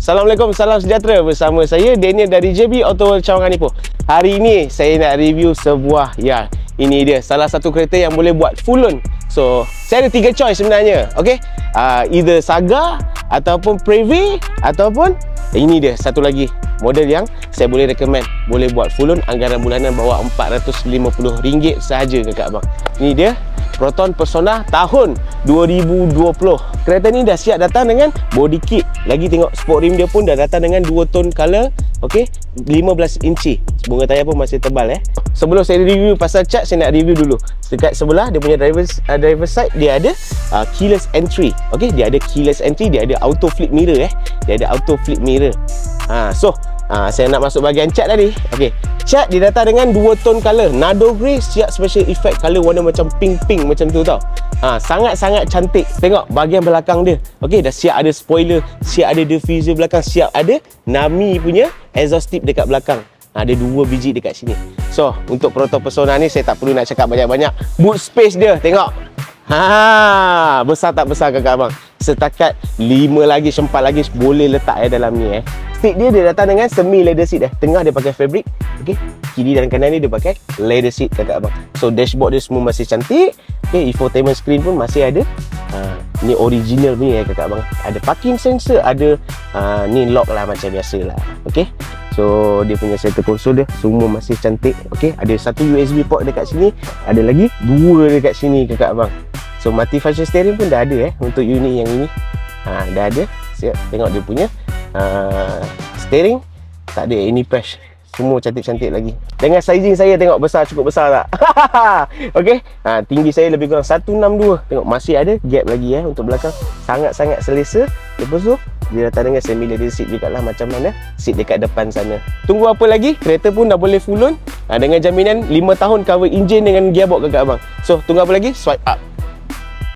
Assalamualaikum, salam sejahtera. Bersama saya Daniel dari JB Auto World Cawangan Ipoh. Hari ini saya nak review sebuah, ini dia salah satu kereta yang boleh buat full loan. So, saya ada 3 choice sebenarnya. Okay, either Saga ataupun Previe ataupun ini dia satu lagi model yang saya boleh recommend, boleh buat full loan, anggaran bulanan bawah RM450 sahaja kakak abang. Ini dia Proton Persona tahun 2020. Kereta ni dah siap datang dengan body kit. Lagi tengok sport rim dia pun dah datang dengan 2 tone color. Okey, 15 inci. Bunga tayar pun masih tebal Sebelum saya review pasal cat, saya nak review dulu. Dekat sebelah dia punya driver side dia ada keyless entry. Okey, dia ada keyless entry, dia ada auto flip mirror Dia ada auto flip mirror. Saya nak masuk bahagian cat tadi. Okey, cat dia datang dengan 2 tone color. Nado grey siap special effect color warna macam pink macam tu tau. Sangat-sangat cantik. Tengok bahagian belakang dia. Okey, dah siap ada spoiler, siap ada diffuser belakang, siap ada Nami punya exhaust tip dekat belakang. Ada 2 biji dekat sini. So, untuk Proton Persona ni saya tak perlu nak cakap banyak-banyak. Boot space dia, tengok. Besar tak besar kakak abang? Setakat 5 lagi, 4 lagi boleh letak dalam ni Seat dia datang dengan semi leather seat Tengah dia pakai fabric. Okey, kiri dan kanan ni dia pakai leather seat kakak abang. So dashboard dia semua masih cantik. Okey, infotainment screen pun masih ada. Ni original punya kakak abang. Ada parking sensor, ada ni lock lah macam biasa lah. Okey. So dia punya center console dia semua masih cantik. Okey, ada satu USB port dekat sini, ada lagi 2 dekat sini kakak abang. So multifunction steering pun dah ada untuk unit yang ini. Dah ada. Siap. Tengok dia punya steering tak ada any press, semua cantik-cantik lagi. Dengan sizing saya tengok besar, cukup besar tak? Okey, tinggi saya lebih kurang 162. Tengok masih ada gap lagi untuk belakang, sangat-sangat selesa. Lepas tu dia datang dengan semi leather seat juga lah, macam mana seat dekat depan sana. Tunggu apa lagi? Kereta pun dah boleh full loan dengan jaminan 5 tahun cover enjin dengan gearbox kakak abang. So tunggu apa lagi? Swipe up.